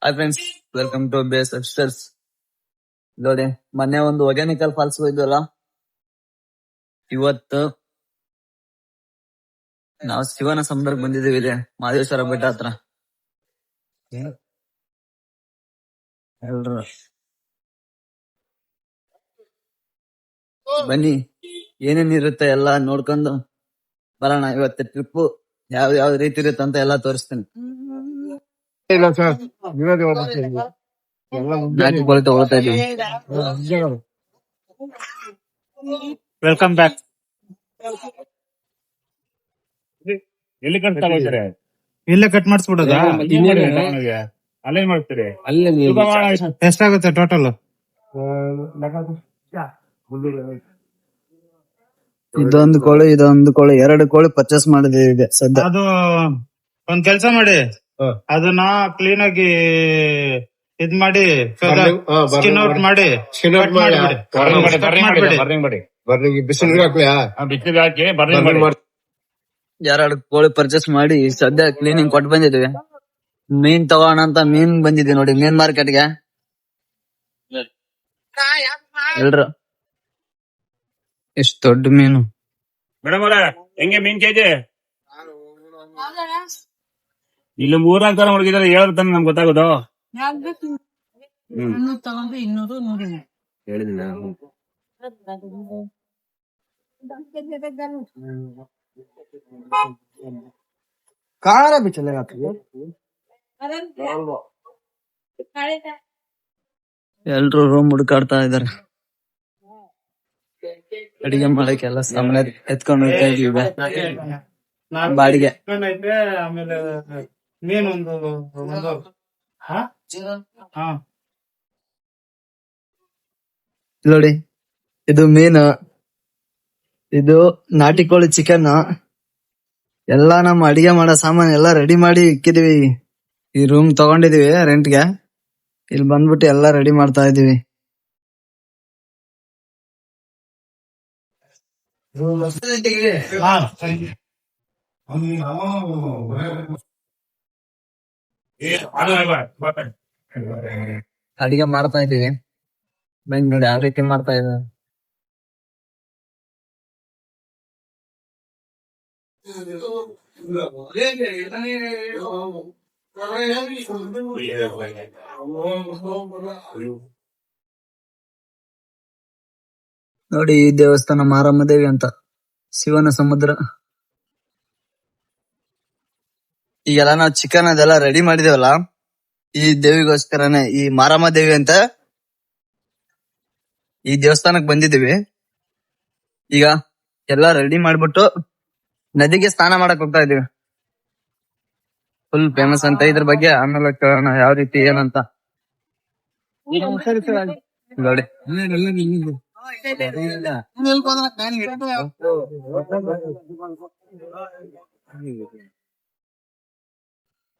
Hi friends, welcome to Base Upsters. ನೋಡಿ, ಮೊನ್ನೆ ಒಂದು ಒಗ್ಯಾನಿಕಲ್ ಫಾಲ್ಸ್ ಹೋಯ್ದ್ವಲ್ಲ, ಇವತ್ತು ನಾವು ಶಿವನ ಸಮುದ್ರಕ್ಕೆ ಬಂದಿದ್ದೀವಿ. ಇಲ್ಲಿ ಮಹದೇಶ್ವರ ಬೆಟ್ಟ ಹತ್ರ. ಎಲ್ರು ಬನ್ನಿ, ಏನೇನಿರುತ್ತೆ ಎಲ್ಲ ನೋಡ್ಕೊಂಡು ಬರೋಣ. ಇವತ್ತು ಟ್ರಿಪ್ ಯಾವ ರೀತಿ ಇರುತ್ತೆ ಅಂತ ಎಲ್ಲ ತೋರಿಸ್ತೀನಿ. ಇಲ್ಲ ಸರ್, ನೀವೇ ಹೋಗ್ಬಿಡ್ತೀವಿ. ಎಲ್ಲ ಬ್ಯಾಟ್ಗಳು ತಗೊಳ್ತಾ ಇದೀವಿ. Welcome back. ಎಲ್ಲಿ ಕಟ್ ತಗೋತಾರೆ? ಇಲ್ಲೇ ಕಟ್ ಮಾಡಿಸ್ಬಿಡೋದಾ? ಅಲ್ಲೇ ಮಾಡ್ತೀರಿ? ಅಲ್ಲೇ ನೀವು ಎಷ್ಟಾಗುತ್ತೆ ಟೋಟಲ್? ಇದೊಂದು ಕೋಳಿ ಎರಡು ಕೋಳಿ ಪರ್ಚೇಸ್ ಮಾಡಿದೀವಿ ಸದ್ಯ. ಅದು ಒಂದ್ ಕೆಲ್ಸ ಮಾಡಿ, ಅದನ್ನ ಕ್ಲೀನ್ ಆಗಿ ಇದ್ ಮಾಡಿ ಸ್ಕಿನ್ ಔಟ್ ಮಾಡಿ ಬಿಸಿಲು ಹಾಕಿ ಎರಡು ಕೋಳಿ ಪರ್ಚೇಸ್ ಮಾಡಿ ಸದ್ಯ ಕ್ಲೀನಿಂಗ್ ಕೊಟ್ಟು ಬಂದಿದ್ವಿ. ಮೀನ್ ತಗೋಣ ಅಂತ ಮೀನ್ ಬಂದಿದ್ವಿ ನೋಡಿ, ಮೀನ್ ಮಾರ್ಕೆಟ್ಗೆ. ಎಲ್ರು ಎಷ್ಟು ದೊಡ್ಡ ಮೀನು. ಮೇಡಮ್ ಅವರ ಹೆಂಗೆ ಮೀನ್ ಕೆಜಿ? ಇಲ್ಲಿ 3 ಹುಡುಗಿದಾರೆ, ಹೇಳಿದ್ರೆ ತಾನೆ ನಮ್ಗೆ ಗೊತ್ತಾಗೋದು. ತಗೊಂಡ್ರೆ 200, 100 ಹೇಳಿದಿನ ಖಾರ ಬಿಚ್ಚಲ್ಲ ಎಲ್ರು ರೂಮ್ ಹುಡುಕಾಡ್ತಾ ಇದಾರೆ. ಅಡಿಗೆ ಮಾಡಕ್ಕೆ ಎಲ್ಲ ಸಾಮಾನ್ಯ ಎತ್ಕೊಂಡು ಹೋಗ್ತಾ ಇದೀವಿ ಬಾಡಿಗೆ. ಆಮೇಲೆ ಮೀನೊಂದು ನೋಡಿ, ಇದು ಮೀನು, ಇದು ನಾಟಿ ಕೋಳಿ ಚಿಕನ್ ಎಲ್ಲಾ ನಮ್ಮ ಅಡಿಗೆ ಮಾಡೋ ಸಾಮಾನು ಎಲ್ಲ ರೆಡಿ ಮಾಡಿ ಇಕ್ಕಿದೀವಿ. ಈ ರೂಮ್ ತಗೊಂಡಿದೀವಿ ರೆಂಟ್ಗೆ. ಇಲ್ಲಿ ಬಂದ್ಬಿಟ್ಟು ಎಲ್ಲಾ ರೆಡಿ ಮಾಡ್ತಾ ಇದೀವಿ. ಅಡಿಗೆ ಮಾಡ್ತಾ ಇದೀವಿ. ಬಂದ್ ನೋಡಿ ಯಾವ ರೀತಿ ಮಾಡ್ತಾ ಇದ್ದಾರೆ. ನೋಡಿ, ಈ ದೇವಸ್ಥಾನ ಮಾರಮ್ಮ ದೇವಿ ಅಂತ, ಶಿವನ ಸಮುದ್ರ. ಈಗೆಲ್ಲ ನಾವು ಚಿಕನ್ ಅದೆಲ್ಲ ರೆಡಿ ಮಾಡಿದೇವಲ್ಲ, ಈ ದೇವಿಗೋಸ್ಕರನೇ, ಈ ಮಾರಮ್ಮ ದೇವಿ ಅಂತ ಈ ದೇವಸ್ಥಾನಕ್ ಬಂದಿದೀವಿ. ಈಗ ಎಲ್ಲಾ ರೆಡಿ ಮಾಡ್ಬಿಟ್ಟು ನದಿಗೆ ಸ್ನಾನ ಮಾಡಕ್ ಹೋಗ್ತಾ ಇದೀವಿ. ಫುಲ್ ಫೇಮಸ್ ಅಂತ ಇದ್ರ ಬಗ್ಗೆ ಆಮೇಲೆ ಕೇಳೋಣ ಯಾವ ರೀತಿ ಏನಂತ. ನೋಡಿ,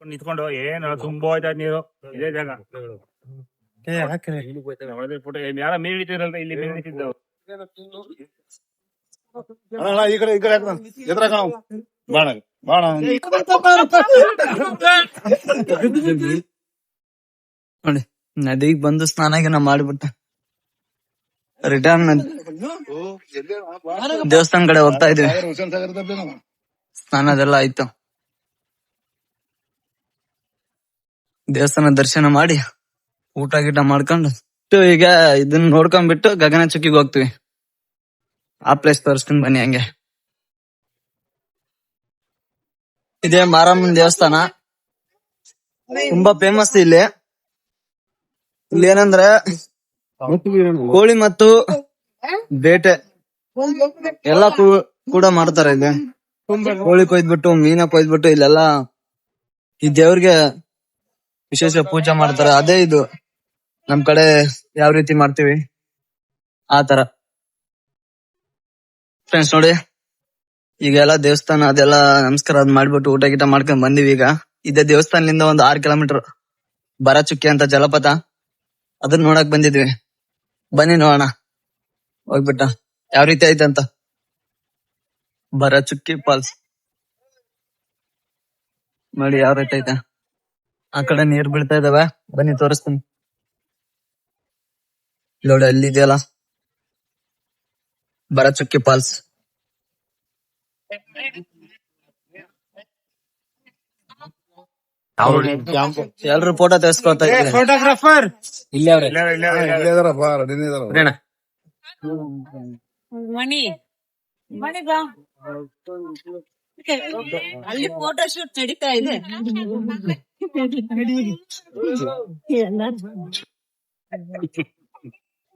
ನಿಂತ್ಕೊಂಡು ಏನು ತುಂಬಾ ಹೋಯ್ತಾ ನೀರು. ಇದೇ ಜಾಗ ಯಾರ ಮೀನ್ ಹಿಡಿತಿರಲ್ಲ, ಇಲ್ಲಿ ಮೀನ್ ಹಿಡಿತಿದ್ದವು. ಈ ಕಡೆ ಎದುರ ಬಾಣ ಬಾಣ ನೋಡಿ, ನದಿಗೆ ಬಂದು ಸ್ನಾನ ಮಾಡ್ಬಿಟ್ಟ ರಿಟರ್ನ್ ದೇವಸ್ಥಾನ ಕಡೆ ಹೋಗ್ತಾ ಇದ್ವಿ. ಸ್ನಾನದೆಲ್ಲ ಆಯ್ತು. ದೇವಸ್ಥಾನ ದರ್ಶನ ಮಾಡಿ ಊಟ ಗೀಟ ಮಾಡ್ಕೊಂಡು ಈಗ ಇದನ್ನ ನೋಡ್ಕೊಂಡ್ಬಿಟ್ಟು ಗಗನ ಚುಕ್ಕಿಗೆ ಹೋಗ್ತಿವಿ. ಆ ಪ್ಲೇಸ್ ತೋರಿಸ್ತೀನಿ ಬನ್ನಿ. ಹಂಗೆ ಇದೇ ಮಾರಮ್ಮನ ದೇವಸ್ಥಾನ, ತುಂಬಾ ಫೇಮಸ್ ಇಲ್ಲಿ. ಇಲ್ಲಿ ಏನಂದ್ರೆ ಕೋಳಿ ಮತ್ತು ಬೇಟೆ ಎಲ್ಲ ಕೂಡ ಮಾಡ್ತಾರೆ. ಇಲ್ಲಿ ಕೋಳಿ ಕೊಯ್ದ್ಬಿಟ್ಟು, ಮೀನ ಕೊಯ್ದ್ಬಿಟ್ಟು ಇಲ್ಲೆಲ್ಲ ಈ ದೇವ್ರಿಗೆ ವಿಶೇಷ ಪೂಜೆ ಮಾಡ್ತಾರೆ. ಅದೇ ಇದು ನಮ್ ಕಡೆ ಯಾವ ರೀತಿ ಮಾಡ್ತೀವಿ ಆ ತರ. ಫ್ರೆಂಡ್ಸ್ ನೋಡಿ, ಈಗೆಲ್ಲ ದೇವಸ್ಥಾನ ಅದೆಲ್ಲ ನಮಸ್ಕಾರ ಅದ್ ಮಾಡ್ಬಿಟ್ಟು ಊಟ ಗೀಟ ಮಾಡ್ಕೊಂಡ್ ಬಂದಿವಿ. ಈಗ ಇದೇ ದೇವಸ್ಥಾನದಿಂದ ಒಂದು 6 ಕಿಲೋಮೀಟರ್ ಬರಚುಕ್ಕಿ ಅಂತ ಜಲಪಾತ, ಅದನ್ನ ನೋಡಕ್ ಬಂದಿದ್ವಿ. ಬನ್ನಿ ನೋಡೋಣ ಹೋಗ್ಬಿಟ್ಟ ಯಾವ ರೀತಿ ಐತಂತ. ಬರಚುಕ್ಕಿ ಫಾಲ್ಸ್ ನೋಡಿ ಯಾವ ರೀತಿ ಐತೆ. ಆ ಕಡೆ ನೀರ್ ಬೀಳ್ತಾ ಇದಾವೆ, ಬನ್ನಿ ತೋರಿಸ್ತೀನಿ. ನೋಡಿ ಅಲ್ಲಿದೆಯಲ್ಲ ಭರಚುಕ್ಕಿ ಫಾಲ್ಸ್. ಎಲ್ರು ಫೋಟೋ ತೆಗೆಸ್ಕೊಳ್ತಾ ಇದ್ದೀವಿ. ಫೋಟೋಗ್ರಾಫರ್ ಇಲ್ಲೇ ಅವ್ರೆ. ಮಣಿ ಮಣಿ ಬಾ, ಅಲ್ಲಿ ಫೋಟೋ ಶೂಟ್ ನಡೀತಾ ಇದೆ.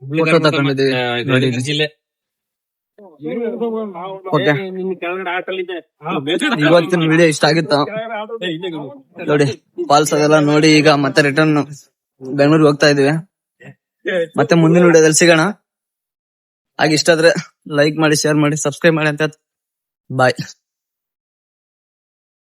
ಫೋಟೋ ತಕೊಂಡಿದೀವಿ ನೋಡಿ. ಓಕೆ, ಇವತ್ತಿನ ವಿಡಿಯೋ ಇಷ್ಟ ಆಗಿತ್ತು ನೋಡಿ. ಫಾಲ್ಸ್ ಅದೆಲ್ಲ ನೋಡಿ ಈಗ ಮತ್ತೆ ರಿಟರ್ನ್ ಬೆಂಗಳೂರಿಗೆ ಹೋಗ್ತಾ ಇದೀವಿ. ಮತ್ತೆ ಮುಂದಿನ ವಿಡಿಯೋದಲ್ಲಿ ಸಿಗೋಣ. ಹಾಗೆ ಇಷ್ಟ ಆದ್ರೆ ಲೈಕ್ ಮಾಡಿ, ಶೇರ್ ಮಾಡಿ, ಸಬ್ಸ್ಕ್ರೈಬ್ ಮಾಡಿ ಅಂತ. ಬಾಯ್.